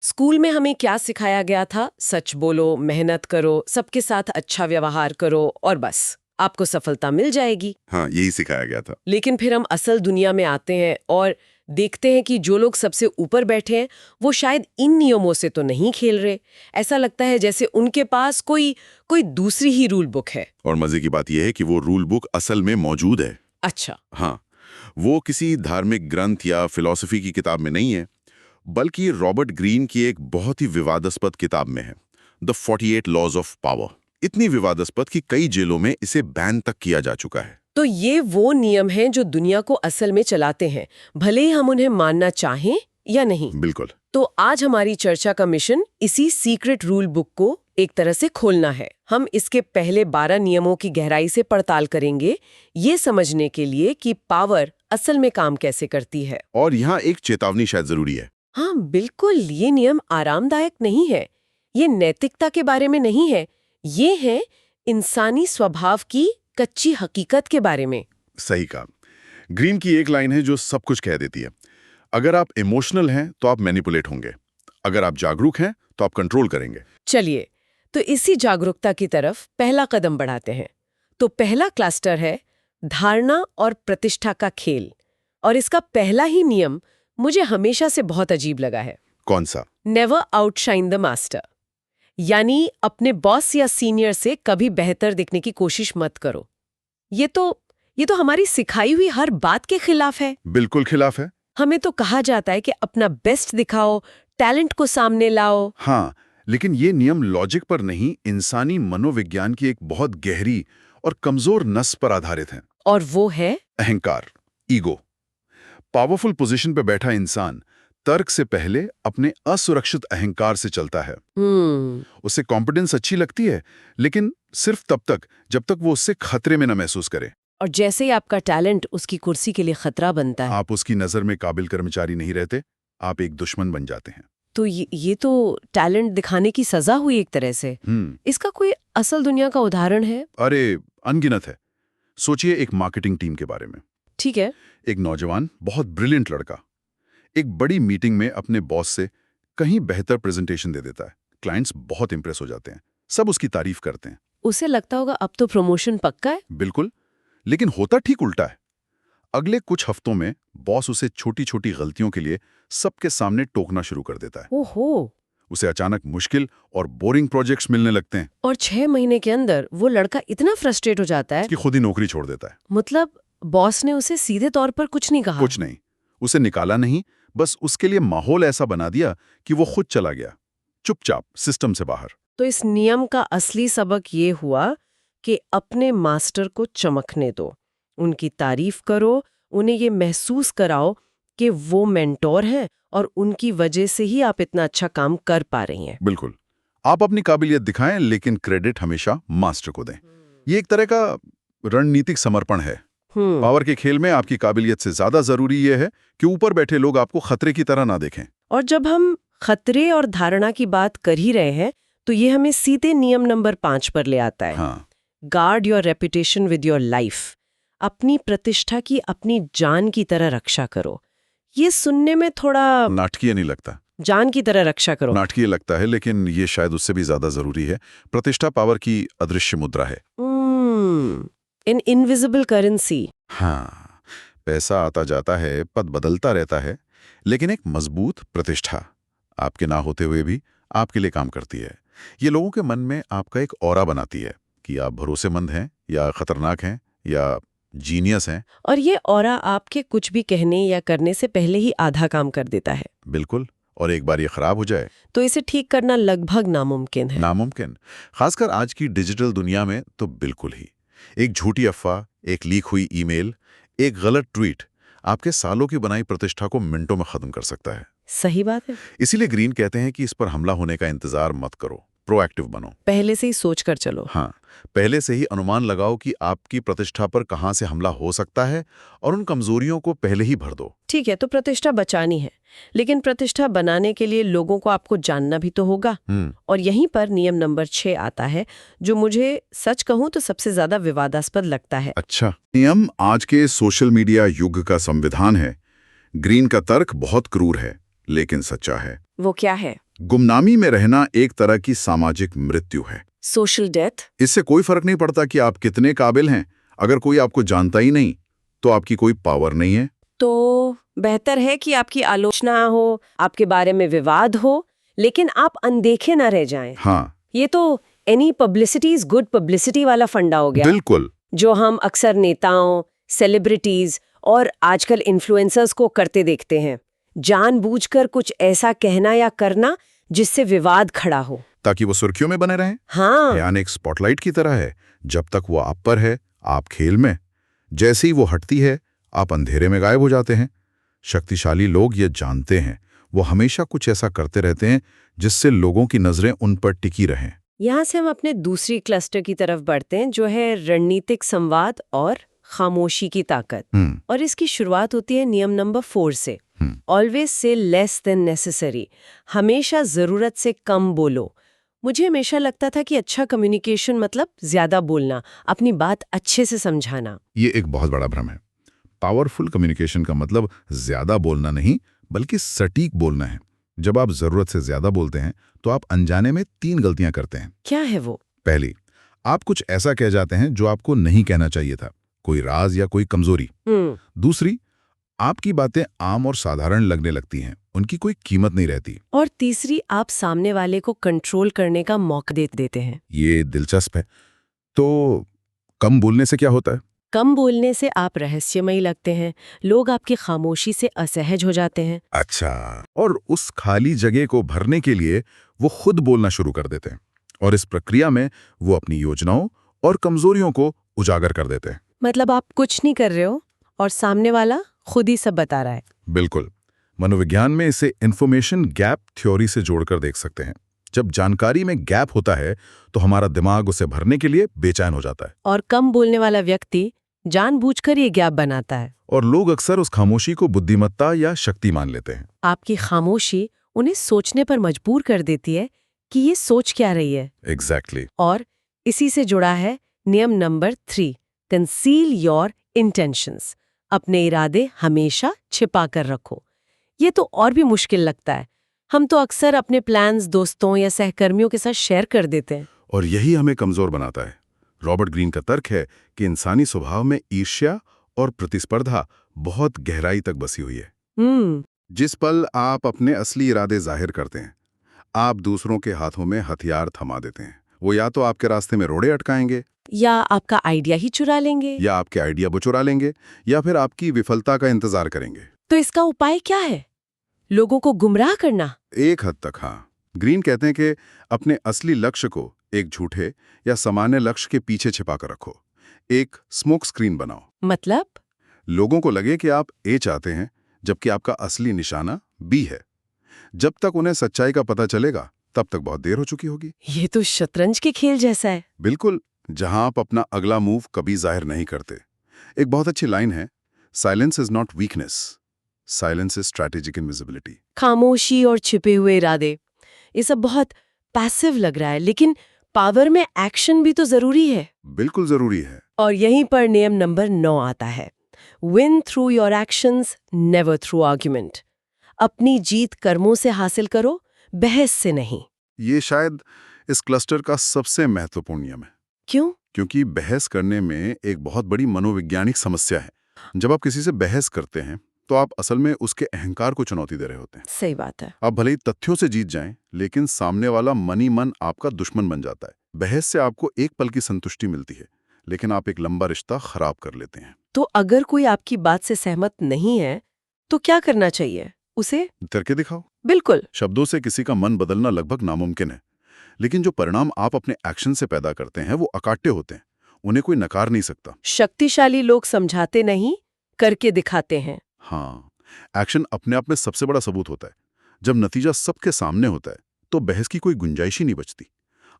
School में हमें क्या सिखाया गया था? सच बोलो, मेहनत करो, सबके साथ अच्छा व्यवहार करो और बस आपको सफलता मिल जाएगी। हाँ, यही सिखाया गया था। लेकिन फिर हम असल दुनिया में आते हैं और देखते हैं कि जो लोग सबसे ऊपर बैठे हैं वो शायद इन नियमों से तो नहीं खेल रहे। ऐसा लगता है जैसे उनके पास कोई कोई दूसरी ही रूल बुक है। और मजे की बात यह है कि वो रूल बुक असल में मौजूद है। अच्छा। हाँ, वो किसी धार्मिक ग्रंथ या फिलॉसफी की किताब में नहीं है, बल्कि रॉबर्ट ग्रीन की एक बहुत ही विवादास्पद किताब में है, द 48 लॉज ऑफ पावर। इतनी विवादास्पद कि कई जेलों में इसे बैन तक किया जा चुका है। तो ये वो नियम हैं जो दुनिया को असल में चलाते हैं, भले ही हम उन्हें मानना चाहें या नहीं। बिल्कुल। तो आज हमारी चर्चा का मिशन इसी सीक्रेट रूल बुक को एक तरह से खोलना है। हम इसके पहले 12 नियमों की गहराई से पड़ताल करेंगे, ये समझने के लिए कि पावर असल में काम कैसे करती है। और यहाँ एक चेतावनी शायद जरूरी है। हाँ बिल्कुल, ये नियम आरामदायक नहीं है, ये नैतिकता के बारे में नहीं है, ये है इंसानी स्वभाव की कच्ची हकीकत के बारे में। सही कहा। ग्रीन की एक लाइन है जो सब कुछ कह देती है। अगर आप इमोशनल हैं तो आप मैनिपुलेट होंगे, अगर आप जागरूक हैं तो आप कंट्रोल करेंगे। चलिए, तो इसी जागरूकता की तरफ पहला कदम बढ़ाते हैं। तो पहला क्लस्टर है धारणा और प्रतिष्ठा का खेल, और इसका पहला ही नियम मुझे हमेशा से बहुत अजीब लगा है। कौन सा? नेवर आउटशाइन द मास्टर, यानी अपने बॉस या सीनियर से कभी बेहतर दिखने की कोशिश मत करो। ये तो हमारी सिखाई हुई हर बात के खिलाफ है। बिल्कुल खिलाफ है। हमें तो कहा जाता है कि अपना बेस्ट दिखाओ, टैलेंट को सामने लाओ। हाँ, लेकिन ये नियम लॉजिक पर नहीं, इंसानी मनोविज्ञान की एक बहुत गहरी और कमजोर नस पर आधारित है। और वो है अहंकार, ईगो। पावरफुल पोजीशन पे बैठा इंसान तर्क से पहले अपने असुरक्षित अहंकार से चलता है। उसे कॉम्पिटेंस अच्छी लगती है, लेकिन सिर्फ तब तक जब तक वो उससे खतरे में न महसूस करे। और जैसे ही आपका टैलेंट उसकी कुर्सी के लिए खतरा बनता है, आप उसकी नजर में काबिल कर्मचारी नहीं रहते, आप एक दुश्मन बन जाते हैं। तो ये तो टैलेंट दिखाने की सजा हुई एक तरह से। इसका कोई असल दुनिया का उदाहरण है? अरे अनगिनत है। सोचिए एक मार्केटिंग टीम के बारे में। ठीक है। एक नौजवान बहुत ब्रिलियंट लड़का एक बड़ी मीटिंग में अपने बॉस से कहीं बेहतर प्रेजेंटेशन दे देता है। क्लाइंट्स बहुत इंप्रेस हो जाते हैं, सब उसकी तारीफ करते हैं। उसे लगता होगा अब तो प्रमोशन पक्का है। बिल्कुल, लेकिन होता ठीक उल्टा है। अगले कुछ हफ्तों में बॉस उसे छोटी छोटी गलतियों के लिए सबके सामने टोकना शुरू कर देता है। ओहो। उसे अचानक मुश्किल और बोरिंग प्रोजेक्ट्स मिलने लगते हैं। और 6 महीने के अंदर वो लड़का इतना फ्रस्ट्रेट हो जाता है कि खुद ही नौकरी छोड़ देता है। मतलब बॉस ने उसे सीधे तौर पर कुछ नहीं कहा? कुछ नहीं, उसे निकाला नहीं, बस उसके लिए माहौल ऐसा बना दिया कि वो खुद चला गया, चुपचाप, सिस्टम से बाहर। तो इस नियम का असली सबक ये हुआ कि अपने मास्टर को चमकने दो, उनकी तारीफ करो, उन्हें ये महसूस कराओ कि वो मेंटोर हैं और उनकी वजह से ही आप इतना अच्छा काम कर पा रही हैं। बिल्कुल, आप अपनी काबिलियत दिखाएं, लेकिन क्रेडिट हमेशा मास्टर को दें। ये एक तरह का रणनीतिक समर्पण है। पावर के खेल में आपकी काबिलियत से ज्यादा जरूरी यह है कि ऊपर बैठे लोग आपको खतरे की तरह ना देखें। और जब हम खतरे और धारणा की बात कर ही रहे हैं, तो ये हमें सीधे नियम नंबर 5 पर ले आता है। हाँ। Guard your reputation with your life. अपनी प्रतिष्ठा की अपनी जान की तरह रक्षा करो। ये सुनने में थोड़ा नाटकीय नहीं लगता? जान की तरह रक्षा करो नाटकीय लगता है, लेकिन ये शायद उससे भी ज्यादा जरूरी है। प्रतिष्ठा पावर की अदृश्य मुद्रा है। In invisible currency. हाँ, पैसा आता जाता है, पद बदलता रहता है, लेकिन एक मजबूत प्रतिष्ठा आपके ना होते हुए भी आपके लिए काम करती है। ये लोगों के मन में आपका एक ऑरा बनाती है कि आप भरोसेमंद हैं या खतरनाक हैं या जीनियस हैं। और ये ऑरा आपके कुछ भी कहने या करने से पहले ही आधा काम कर देता है। बिल्कुल, और एक बार ये खराब हो जाए तो इसे ठीक करना लगभग नामुमकिन है। नामुमकिन, खासकर आज की डिजिटल दुनिया में तो बिल्कुल ही। एक झूठी अफवाह, एक लीक हुई ईमेल, एक गलत ट्वीट आपके सालों की बनाई प्रतिष्ठा को मिनटों में खत्म कर सकता है। सही बात है। इसीलिए ग्रीन कहते हैं कि इस पर हमला होने का इंतजार मत करो, प्रोएक्टिव बनो। पहले से ही सोच कर चलो। हाँ, पहले से ही अनुमान लगाओ कि आपकी प्रतिष्ठा पर कहां से हमला हो सकता है और उन कमजोरियों को पहले ही भर दो। ठीक है, तो प्रतिष्ठा बचानी है, लेकिन प्रतिष्ठा बनाने के लिए लोगों को आपको जानना भी तो होगा। और यहीं पर नियम नंबर 6 आता है, जो मुझे सच कहूं तो सबसे ज्यादा विवादास्पद लगता है। अच्छा, नियम आज के सोशल मीडिया युग का संविधान है। ग्रीन का तर्क बहुत क्रूर है, लेकिन सच्चा है। वो क्या है? गुमनामी में रहना एक तरह की सामाजिक मृत्यु है। Social death. इससे कोई फर्क नहीं पड़ता कि आप कितने काबिल हैं, अगर कोई आपको जानता ही नहीं तो आपकी कोई पावर नहीं है। तो बेहतर है कि आपकी आलोचना हो, आपके बारे में विवाद हो, लेकिन आप अनदेखे न रह जाएं। हाँ, ये तो any publicity is good publicity वाला फंडा हो गया, बिल्कुल। जो हम अक्सर नेताओं, सेलिब्रिटीज और आजकल इन्फ्लुएंसर्स को करते देखते हैं। जानबूझकर कुछ ऐसा कहना या करना जिससे विवाद खड़ा हो, ताकि वो सुर्खियों में बने रहें। हाँ, ध्यान एक स्पॉटलाइट की तरह है, जब तक वो आप पर है आप खेल में, जैसे ही वो हटती है आप अंधेरे में गायब हो जाते हैं। शक्तिशाली लोग ये जानते हैं, वो हमेशा कुछ ऐसा करते रहते हैं जिससे लोगों की नजरें उन पर टिकी रहें। यहाँ से हम अपने दूसरी क्लस्टर की तरफ बढ़ते हैं, जो है रणनीतिक संवाद और खामोशी की ताकत। और इसकी शुरुआत होती है नियम नंबर 4 से, always say less than necessary. हमेशा जरूरत से कम बोलो। मुझे हमेशा लगता था कि अच्छा कम्युनिकेशन मतलब ज्यादा बोलना, अपनी बात अच्छे से समझाना। ये एक बहुत बड़ा भ्रम है। पावरफुल कम्युनिकेशन का मतलब ज्यादा बोलना नहीं, बल्कि सटीक बोलना है। जब आप जरूरत से ज्यादा बोलते हैं तो आप अनजाने में 3 गलतियां करते हैं। क्या है वो? पहली, आप कुछ ऐसा कह जाते हैं जो आपको नहीं कहना चाहिए था, कोई राज या कोई कमजोरी। दूसरी, आपकी बातें आम और साधारण लगने लगती हैं, उनकी कोई कीमत नहीं रहती। और तीसरी, आप सामने वाले को कंट्रोल करने का मौका दे देते हैं। ये दिलचस्प है। तो कम बोलने से क्या होता है? कम बोलने से आप रहस्यमयी लगते हैं, लोग आपकी खामोशी से असहज हो जाते हैं। अच्छा, और उस खाली जगह को भरने के लिए वो खुद बोलना शुरू कर देते हैं, और इस प्रक्रिया में वो अपनी योजनाओं और कमजोरियों को उजागर कर देते हैं। मतलब आप कुछ नहीं कर रहे हो और सामने वाला खुद ही सब बता रहा है। बिल्कुल। मनोविज्ञान में इसे इंफॉर्मेशन गैप थ्योरी से जोड़कर देख सकते हैं। जब जानकारी में गैप होता है तो हमारा दिमाग उसे भरने के लिए बेचैन हो जाता है, और कम बोलने वाला व्यक्ति जानबूझकर ये गैप बनाता है। और लोग अक्सर उस खामोशी को बुद्धिमत्ता या शक्ति मान लेते हैं। आपकी खामोशी उन्हें सोचने पर मजबूर कर देती है कि ये सोच क्या रही है। एग्जैक्टली। और इसी से जुड़ा है नियम नंबर 3, कंसील योर इंटेंशंस। अपने इरादे हमेशा छिपा कर रखो। ये तो और भी मुश्किल लगता है। हम तो अक्सर अपने प्लान्स दोस्तों या सहकर्मियों के साथ शेयर कर देते हैं। और यही हमें कमजोर बनाता है। रॉबर्ट ग्रीन का तर्क है कि इंसानी स्वभाव में ईर्ष्या और प्रतिस्पर्धा बहुत गहराई तक बसी हुई है। जिस पल आप अपने असली इरादे जाहिर करते हैं, आप दूसरों के हाथों में हथियार थमा देते हैं। वो या तो आपके रास्ते में रोड़े अटकाएंगे, या आपका आइडिया ही चुरा लेंगे, या आपके आइडिया वो चुरा लेंगे, या फिर आपकी विफलता का इंतजार करेंगे। तो इसका उपाय क्या है? लोगों को गुमराह करना? एक हद तक हाँ। ग्रीन कहते हैं कि अपने असली लक्ष्य को एक झूठे या सामान्य लक्ष्य के पीछे छिपा कर रखो। एक स्मोक स्क्रीन बनाओ। मतलब? लोगों को लगे कि आप ए चाहते हैं, जबकि आपका असली निशाना बी है। जब तक उन्हें सच्चाई का पता चलेगा, तब तक बहुत देर हो चुकी होगी। ये तो शतरंज के खेल जैसा है। बिल्कुल, जहां आप अपना अगला मूव कभी जाहिर नहीं करते। एक बहुत अच्छी लाइन है, silence is not weakness, silence is strategic invisibility. खामोशी और छिपे हुए इरादे, ये सब बहुत पैसिव लग रहा है, लेकिन पावर में एक्शन भी तो जरूरी है। बिल्कुल जरूरी है। और यहीं पर नियम नंबर 9 आता है, win through your actions, never through argument. अपनी जीत कर्मों से हासिल करो, बहस से नहीं। ये शायद इस क्लस्टर का सबसे महत्वपूर्ण नियम है। क्यों? क्योंकि बहस करने में एक बहुत बड़ी मनोवैज्ञानिक समस्या है। जब आप किसी से बहस करते हैं तो आप असल में उसके अहंकार को चुनौती दे रहे होते हैं। सही बात है। आप भले ही तथ्यों से जीत जाएं, लेकिन सामने वाला मन ही मन आपका दुश्मन बन जाता है। बहस से आपको एक पल की संतुष्टि मिलती है, लेकिन आप एक लंबा रिश्ता खराब कर लेते हैं। तो अगर कोई आपकी बात से सहमत नहीं है तो क्या करना चाहिए? उसे करके दिखाओ। बिल्कुल। शब्दों से किसी का मन बदलना लगभग नामुमकिन है, लेकिन जो परिणाम आप अपने एक्शन से पैदा करते हैं वो अकाट्य होते हैं। उन्हें कोई नकार नहीं सकता। शक्तिशाली लोग समझाते नहीं, करके दिखाते हैं। हाँ, एक्शन अपने आप में सबसे बड़ा सबूत होता है। जब नतीजा सबके सामने होता है तो बहस की कोई गुंजाइश ही नहीं बचती।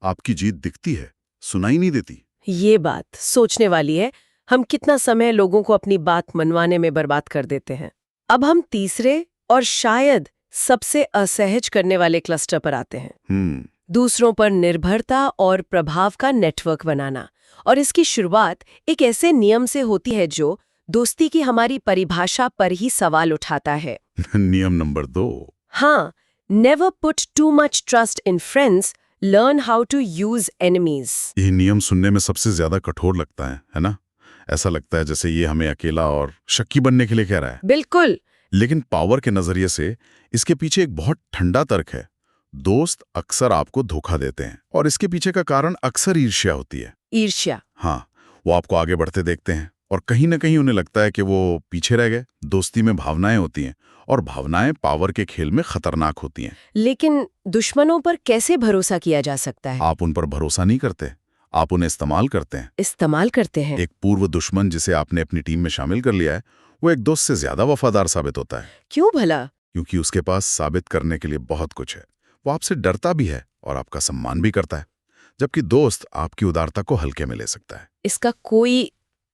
आपकी जीत दिखती है, सुनाई नहीं देती। ये बात सोचने वाली है। हम कितना समय लोगों को अपनी बात मनवाने में बर्बाद कर देते हैं। अब हम तीसरे और शायद सबसे असहज करने वाले क्लस्टर पर आते हैं, दूसरों पर निर्भरता और प्रभाव का नेटवर्क बनाना। और इसकी शुरुआत एक ऐसे नियम से होती है जो दोस्ती की हमारी परिभाषा पर ही सवाल उठाता है। नियम नंबर 2। हाँ, never put too much trust in friends, learn how to use enemies. ये नियम सुनने में सबसे ज्यादा कठोर लगता है ना? ऐसा लगता है जैसे ये हमें अकेला और शक्की बनने के लिए कह रहा है। बिल्कुल। लेकिन पावर के नजरिए से इसके पीछे एक बहुत ठंडा तर्क है। दोस्त अक्सर आपको धोखा देते हैं और इसके पीछे का कारण अक्सर ईर्ष्या होती है। ईर्ष्या। हाँ, वो आपको आगे बढ़ते देखते हैं और कहीं ना कहीं उन्हें लगता है कि वो पीछे रह गए। दोस्ती में भावनाएं होती हैं और भावनाएं पावर के खेल में खतरनाक होती हैं। लेकिन दुश्मनों पर कैसे भरोसा किया जा सकता है? आप उन पर भरोसा नहीं करते, आप उन्हें इस्तेमाल करते हैं। इस्तेमाल करते हैं? एक पूर्व दुश्मन जिसे आपने अपनी टीम में शामिल कर लिया है, वो एक दोस्त से ज्यादा वफादार साबित होता है। क्यों भला? क्योंकि उसके पास साबित करने के लिए बहुत कुछ है। वो आपसे डरता भी है और आपका सम्मान भी करता है, जबकि दोस्त आपकी उदारता को हल्के में ले सकता है। इसका कोई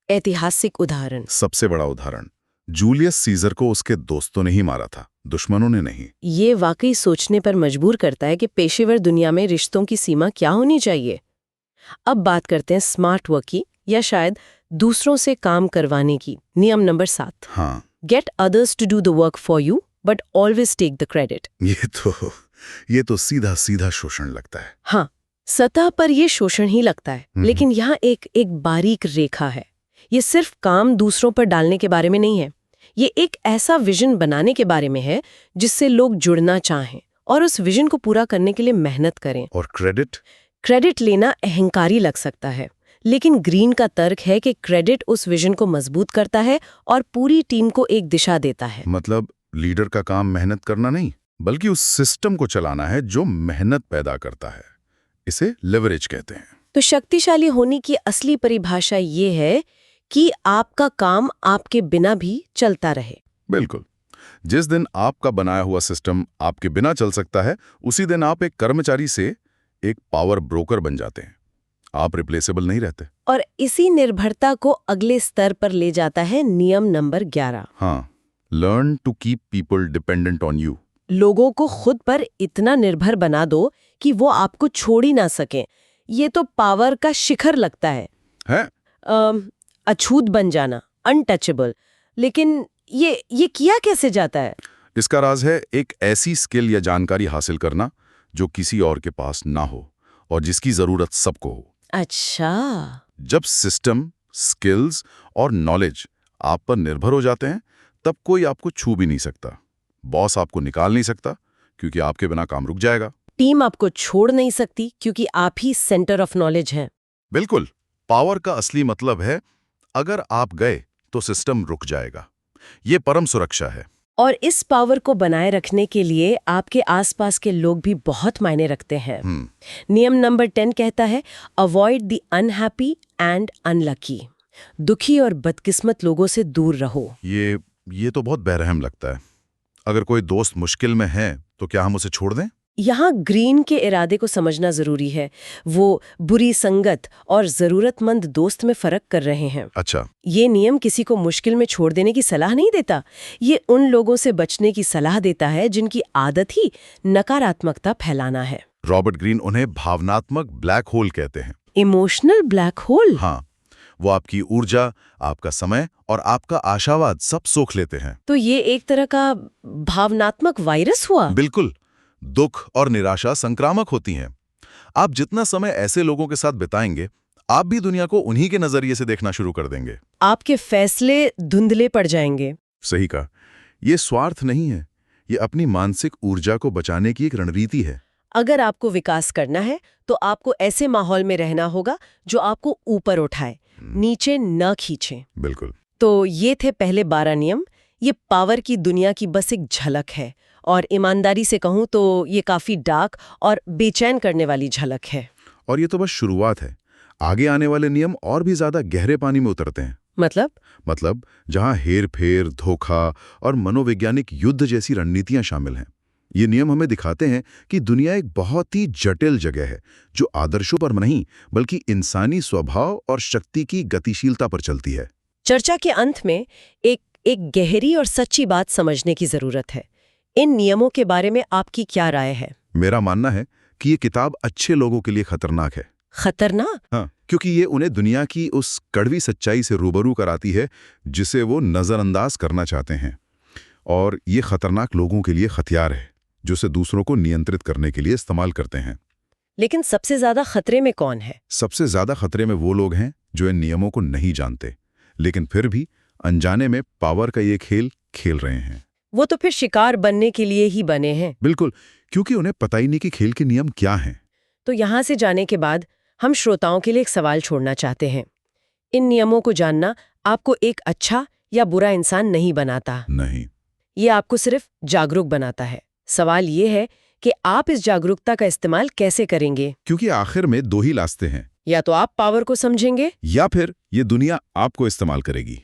ऐतिहासिक उदाहरण? सबसे बड़ा उदाहरण, जूलियस सीजर को उसके दोस्तों ने ही मारा था, दुश्मनों ने नहीं। ये वाकई सोचने पर मजबूर करता है कि पेशेवर दुनिया में रिश्तों की सीमा क्या होनी चाहिए। अब बात करते हैं स्मार्ट वर्क की, या शायद दूसरों से काम करवाने की। नियम नंबर 7। हाँ, get others to do the work for you but always take the credit. ये तो सीधा सीधा शोषण लगता है। हाँ, सतह पर ये शोषण ही लगता है, लेकिन यहाँ एक बारीक रेखा है। ये सिर्फ काम दूसरों पर डालने के बारे में नहीं है। ये एक ऐसा विजन बनाने के बारे में है जिससे लोग जुड़ना चाहें और उस विजन को पूरा करने के लिए मेहनत करें। और क्रेडिट लेना अहंकारी लग सकता है, लेकिन ग्रीन का तर्क है कि क्रेडिट उस विजन को मजबूत करता है और पूरी टीम को एक दिशा देता है। मतलब लीडर का काम मेहनत करना नहीं, बल्कि उस सिस्टम को चलाना है जो मेहनत पैदा करता है। इसे लेवरेज कहते हैं। तो शक्तिशाली होने की असली परिभाषा ये है कि आपका काम आपके बिना भी चलता रहे। बिल्कुल। जिस दिन आपका बनाया हुआ सिस्टम आपके बिना चल सकता है, उसी दिन आप एक कर्मचारी से एक पावर ब्रोकर बन जाते हैं। आप रिप्लेसेबल नहीं रहते। और इसी निर्भरता को अगले स्तर पर ले जाता है नियम नंबर 11। हाँ, learn to keep people dependent on you. लोगों को खुद पर इतना निर्भर बना दो कि वो आपको छोड़ ही ना सके। ये तो पावर का शिखर लगता है। अछूत बन जाना, अनटचेबल। लेकिन ये किया कैसे जाता है? इसका राज है एक ऐसी स्किल या जानकारी हासिल करना जो किसी और के पास ना हो और जिसकी जरूरत सबको हो। अच्छा। जब सिस्टम, स्किल्स और नॉलेज आप पर निर्भर हो जाते हैं, तब कोई आपको छू भी नहीं सकता। बॉस आपको निकाल नहीं सकता क्योंकि आपके बिना काम रुक जाएगा। टीम आपको छोड़ नहीं सकती क्योंकि आप ही सेंटर ऑफ नॉलेज हैं। बिल्कुल। पावर का असली मतलब है अगर आप गए तो सिस्टम रुक जाएगा। ये परम सुरक्षा है। और इस पावर को बनाए रखने के लिए आपके आसपास के लोग भी बहुत मायने रखते हैं। नियम नंबर 10 कहता है, avoid the unhappy and unlucky. दुखी और बदकिस्मत लोगों से दूर रहो। ये तो बहुत बेरहम लगता है। अगर कोई दोस्त मुश्किल में है तो क्या हम उसे छोड़ दें? यहाँ ग्रीन के इरादे को समझना जरूरी है। वो बुरी संगत और जरूरतमंद दोस्त में फर्क कर रहे हैं। अच्छा। ये नियम किसी को मुश्किल में छोड़ देने की सलाह नहीं देता। ये उन लोगों से बचने की सलाह देता है जिनकी आदत ही नकारात्मकता फैलाना है। रॉबर्ट ग्रीन उन्हें भावनात्मक ब्लैक होल कहते हैं। Emotional black hole? हाँ, वो आपकी ऊर्जा, आपका समय और आपका आशावाद सब सोख लेते हैं। तो ये एक तरह का भावनात्मक वायरस हुआ। बिल्कुल। दुख और निराशा संक्रामक होती हैं। आप जितना समय ऐसे लोगों के साथ बिताएंगे, आप भी दुनिया को उन्हीं के नजरिए से देखना शुरू कर देंगे। आपके फैसले धुंधले पड़ जाएंगे। सही कहा। ये स्वार्थ नहीं है, ये अपनी मानसिक ऊर्जा को बचाने की एक रणनीति है। अगर आपको विकास करना है तो आपको ऐसे माहौल में रहना होगा जो आपको ऊपर उठाए, नीचे न खींचे। बिल्कुल। तो ये थे पहले 12 नियम। ये पावर की दुनिया की बस एक झलक है, और ईमानदारी से कहूं तो ये काफी डार्क और बेचैन करने वाली झलक है। और ये तो बस शुरुआत है। आगे आने वाले नियम और भी ज्यादा गहरे पानी में उतरते हैं। मतलब जहां हेर-फेर, धोखा और मनोवैज्ञानिक युद्ध जैसी रणनीतियां शामिल हैं। ये नियम हमें दिखाते हैं कि दुनिया एक बहुत ही जटिल जगह है जो आदर्शों पर नहीं बल्कि इंसानी स्वभाव और शक्ति की गतिशीलता पर चलती है। चर्चा के अंत में एक गहरी और सच्ची बात समझने की जरूरत है। इन नियमों के बारे में आपकी क्या राय है? मेरा मानना है कि ये किताब अच्छे लोगों के लिए खतरनाक है। खतरनाक? हाँ, क्योंकि ये उन्हें दुनिया की उस कड़वी सच्चाई से रूबरू कराती है जिसे वो नजरअंदाज करना चाहते हैं। और ये खतरनाक लोगों के लिए हथियार है जो उसे दूसरों को नियंत्रित करने के लिए इस्तेमाल करते हैं। लेकिन सबसे ज्यादा खतरे में कौन है? सबसे ज्यादा खतरे में वो लोग हैं जो इन नियमों को नहीं जानते, लेकिन फिर भी अनजाने में पावर का ये खेल खेल रहे हैं। वो तो फिर शिकार बनने के लिए ही बने हैं। बिल्कुल, क्योंकि उन्हें पता ही नहीं कि खेल के नियम क्या हैं। तो यहाँ से जाने के बाद हम श्रोताओं के लिए एक सवाल छोड़ना चाहते हैं। इन नियमों को जानना आपको एक अच्छा या बुरा इंसान नहीं बनाता। नहीं। ये आपको सिर्फ जागरूक बनाता है। सवाल ये है कि आप इस जागरूकता का इस्तेमाल कैसे करेंगे? क्योंकि आखिर में दो ही रास्ते हैं, या तो आप पावर को समझेंगे या फिर ये दुनिया आपको इस्तेमाल करेगी।